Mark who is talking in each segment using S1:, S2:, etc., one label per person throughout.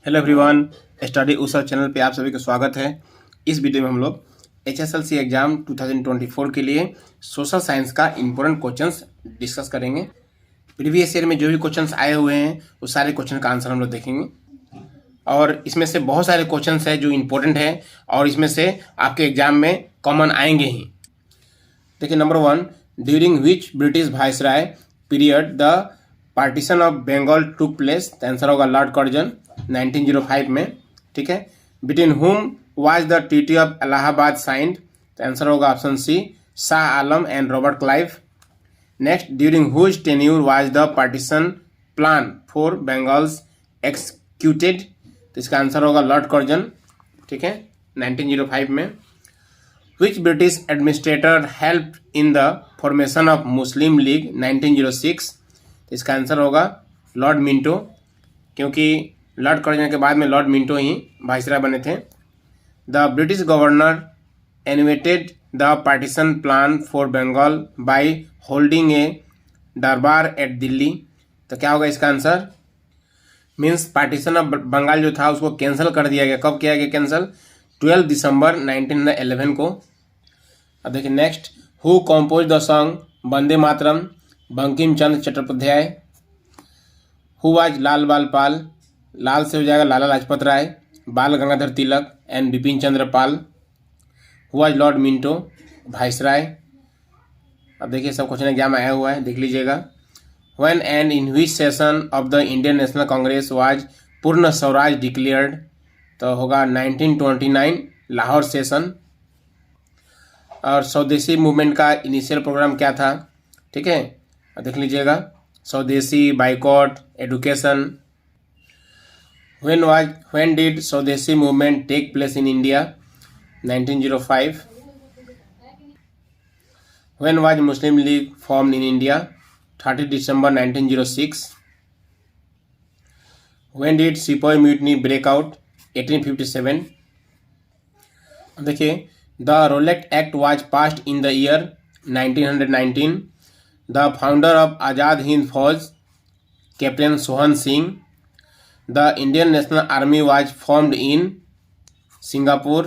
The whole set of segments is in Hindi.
S1: Hello everyone, study Usha channel पे आप सभी का स्वागत है। इस वीडियो में हम लोग HSLC एग्जाम 2024 के लिए सोशल साइंस का इम्पोर्टेंट क्वेश्चंस डिस्कस करेंगे। प्रीवियस ईयर में जो भी क्वेश्चंस आए हुए हैं उस सारे क्वेश्चन का आंसर हम लोग देखेंगे और इसमें से बहुत सारे क्वेश्चंस हैं जो इम्पोर्टेंट है और इसमें से आपके एग्जाम में कॉमन आएंगे ही। देखिए, number 1, during which British viceroy period the partition of Bengal took place. Answer होगा लॉर्ड कर्जन 1905 में। ठीक है। Between whom was the treaty of Allahabad signed. Answer होगा option C, Shah Alam and Robert Clive. Next, during whose tenure was the partition plan for Bengals executed. तो इसका आंसर होगा लॉर्ड कर्जन। ठीक है, 1905 में। Which British administrator helped in the formation of Muslim League 1906? इसका आंसर होगा लॉर्ड मिंटो, क्योंकि लॉर्ड कर्जन के बाद में लॉर्ड मिंटो ही वाइसराय बने थे। The British governor animated the partition plan for Bengal by holding a durbar at Delhi. तो क्या होगा इसका answer? Means partition of Bengal जो था उसको कैंसिल कर दिया गया। कब किया गया कैंसिल? 12 दिसंबर 1911 को। अब देखिए next, who composed the song Vande Mataram? Bankim Chandra Chattopadhyay. Who was Lal Bal Pal? लाल से हो जाएगा लाला Lajpat Rai, Bal Gangadhar Tilak and Bipin Chandra Pal. Who was lord Minto? Viceroy. अब देखिए सब क्वेश्चन एग्जाम आया हुआ है, देख लीजिएगा। When and in which session of the Indian national Congress was पूर्ण स्वराज डिक्लेयर्ड? तो होगा 1929 लाहौर सेशन। और स्वदेशी मूवमेंट का इनिशियल प्रोग्राम क्या था? ठीक है, देख लीजिएगा। Swadeshi, boycott, education. When did swadeshi movement take place in India? 1905। When was Muslim league formed in India? 30 December 1906। When did sipahi mutiny break out? 1857। देखिए, the Rowlatt act was passed in the year 1919। The founder of Azad Hind Fauj captain Sohan Singh. The Indian national army was formed in Singapore.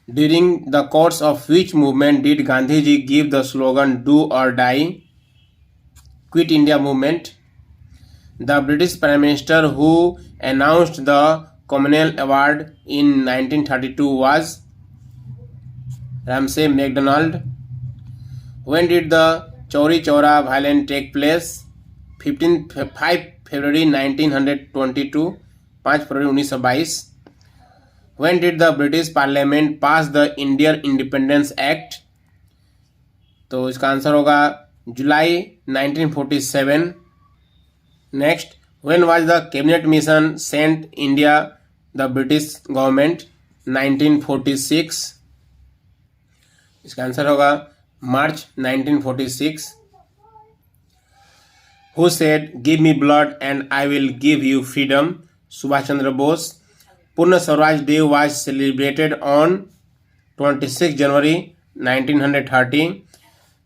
S1: During the course of which movement did Gandhi ji give the slogan do और die? Quit India movement. The British Prime Minister who announced the Commonwealth Award in 1932 was Ramsay MacDonald. When did the Chauri Chaura violence take place? 5 February 1922, 5 February 1922। When did the British Parliament pass the Indian Independence Act? तो इसका आंसर होगा जुलाई 1947। Next, when was the cabinet mission sent India the British government? 1946। इसका आंसर होगा मार्च 1946। Who said give me blood and I will give you freedom? Subhash Chandra Bose. Purna Swaraj day was celebrated on 26 January 1930।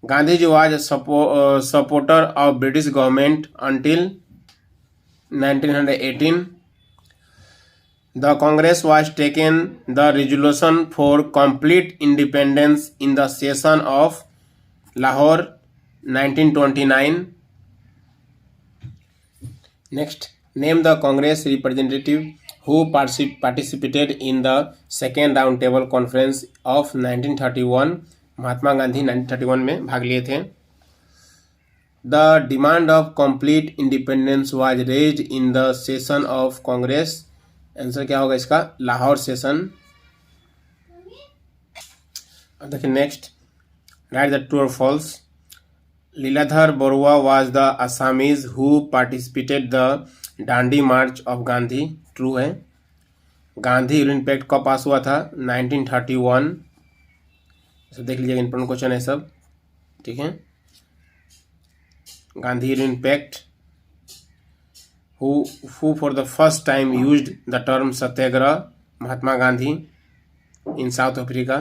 S1: Gandhi ji was supporter of British government until 1918. The Congress was taken the resolution for complete independence in the session of Lahore 1929. Next, name the Congress representative who participated in the second round table conference of 1931. Mahatma Gandhi 1931 में भाग लिए थे। The demand of complete independence was raised in the session of Congress. Answer क्या होगा इसका? लाहौर सेशन। देखिए नेक्स्ट, राइट द ट्रू और false. Liladhar Barua was the Assamese who participated the Dandi march of Gandhi. True है। गांधी यूनियन पैक्ट कब पास हुआ था? 1931। सब देख लीजिएगा, इंपॉर्टेंट क्वेश्चन है सब। ठीक है, Gandhi Union Pact. Who for the first time used the term Satyagraha? Mahatma Gandhi in South Africa.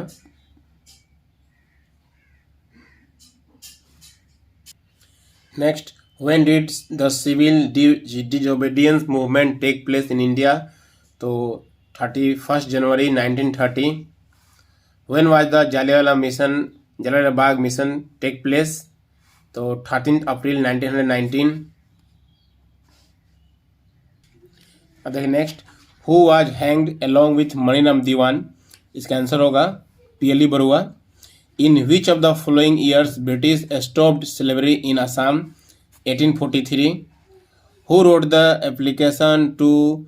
S1: Next, When did the civil disobedience movement take place in India? तो 31 जनवरी 1930. When was the Jallianwala Bagh mission take place? तो 13 अप्रैल 1919. अब देखिए next, who was hanged along with Maniram Dewan? इसका आंसर होगा Piyali Barua. In which of the following years British stopped slavery in Assam? 1843. Who wrote the application to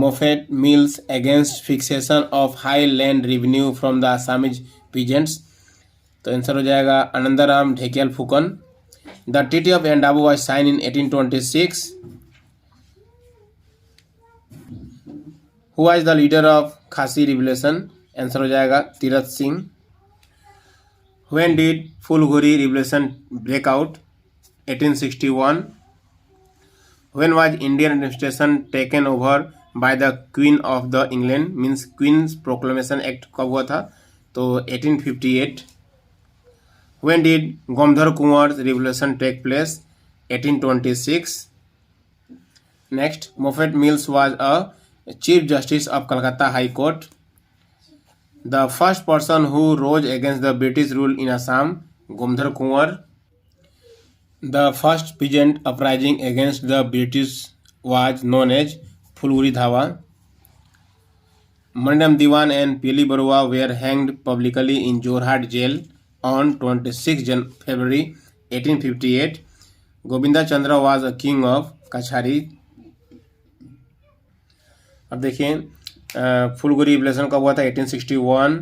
S1: Moffat Mills against fixation of high land revenue from the Assamese peasants? तो आंसर हो जाएगा आनंदाराम ढेकियाल Phukan. The Treaty of Endabo was signed in 1826. Who was the leader of Khasi revolution? Answer हो जाएगा Tirath Singh. When did Phulaguri revolution break out? 1861. When was Indian administration taken over by the Queen of the England? मीन्स क्वींस प्रोक्लेमेशन एक्ट कब हुआ था? तो 1858. When did Gomdhar Konwar revolution take place? 1826. Next, Moffat Mills was a Chief Justice of Calcutta High Court. The first person who rose against the British rule in Assam, Gomdhar Kunwar. The first peasant uprising against the British was known as Fulguri Dhawa. Maridam Diwan and Pili Barua were hanged publicly in Jorhat jail on 26 February 1858. Gobinda Chandra was a king of Kachari. अब देखिए फुलगुरी रिवोल्यूशन कब हुआ था? 1861.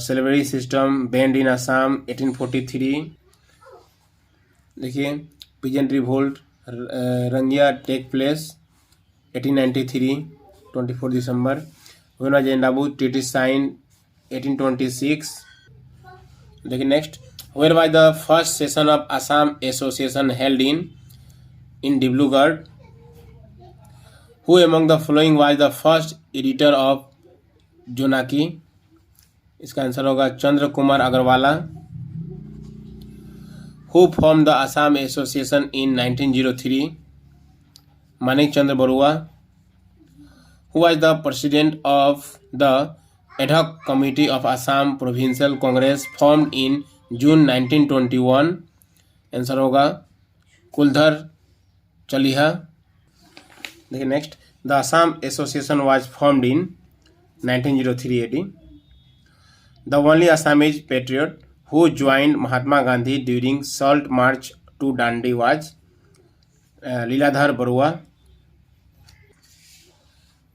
S1: Slavery system banned in Assam 1843. देखिए peasant revolt Rangia take place 1893 24 December. When was Yandabo treaty sign 1826. देखिए next, where was the first session of Assam association held in Dibrugarh? Who among the following was the first editor of Jonaki? इसका आंसर होगा Chandra Kumar Agarwala. Who formed the Assam Association in 1903? Manik Chandra Barua. Who was the president of the ad hoc committee of Assam Provincial Congress formed in June 1921? Answer होगा कुलधर चलिहा. देखिए next, the Assam association was formed in 1903 AD. The only Assamese patriot who joined Mahatma Gandhi during salt march to Dandi was Liladhar Barua.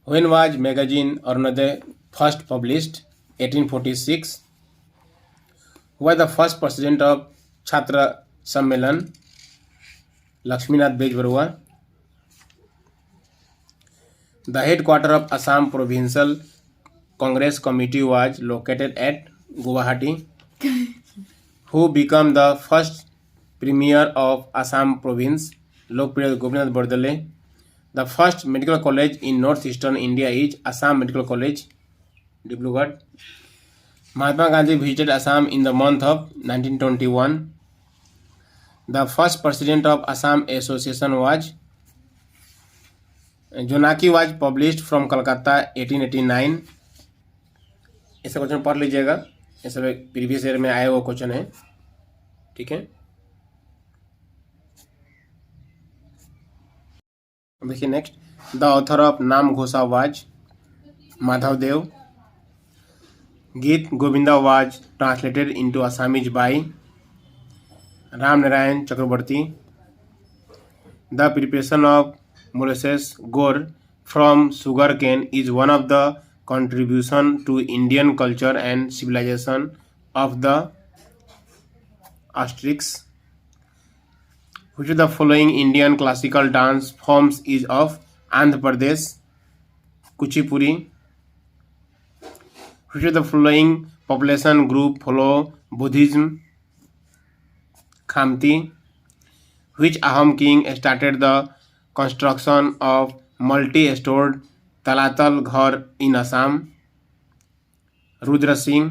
S1: When was magazine Arunodoi first published? 1846. Who was the first president of Chhatra Sammelan? Laxminath Bezbaruah. The headquarters of Assam Provincial Congress Committee was located at Guwahati. Who became the first premier of Assam Province? लोकप्रिय Gopinath बरदले. The first medical college in northeastern India is Assam Medical College, Dibrugarh. Mahatma Gandhi visited Assam in the month of 1921. The first president of Assam Association was Jonaki was published from Calcutta 1889. ऐसा क्वेश्चन पढ़ लीजिएगा, ये सब प्रीवियस ईयर में आया हुआ क्वेश्चन है. ठीक है, देखिए नेक्स्ट, द ऑथर ऑफ नाम घोषा was Madhav Dev. Geet Govinda was translated into Assamese by Ram Narayan Chakravarti. The preparation of molasses gur from sugarcane is one of the contribution to Indian culture and civilization of the Asterix. Which of the following Indian classical dance forms is of Andhra Pradesh? Kuchipuri. Which of the following population group follow Buddhism? Khamti. Which Ahom king started the construction of multi-stored Talatal Ghar in Assam? Rudra Singh.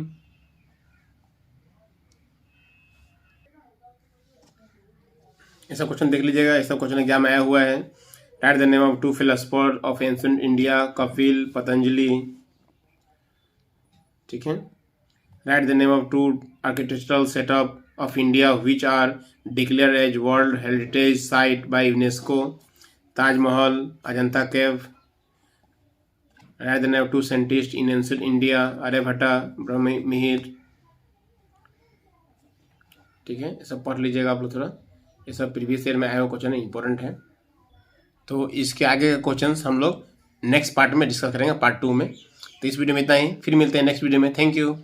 S1: ऐसा क्वेश्चन देख लीजिएगा, ऐसा क्वेश्चन एग्जाम में आया हुआ है। Write the name of two philosopher of ancient India, Kapil, Patanjali. ठीक है। Write the name of two architectural setup of India which are declare as world heritage site by UNESCO, Taj Mahal, Ajanta cave. Write the name of two scientist in ancient India, Aryabhatta, Brahmamihir. ठीक है, ये सब पढ़ लीजिएगा आप लोग थोड़ा, ये सब प्रीवियस ईयर में आया हुआ क्वेश्चन है, इंपॉर्टेंट है। तो इसके आगे का क्वेश्चन हम लोग नेक्स्ट पार्ट में डिस्कस करेंगे, पार्ट 2 में। तो इस वीडियो में इतना ही, फिर मिलते हैं नेक्स्ट वीडियो में। Thank you.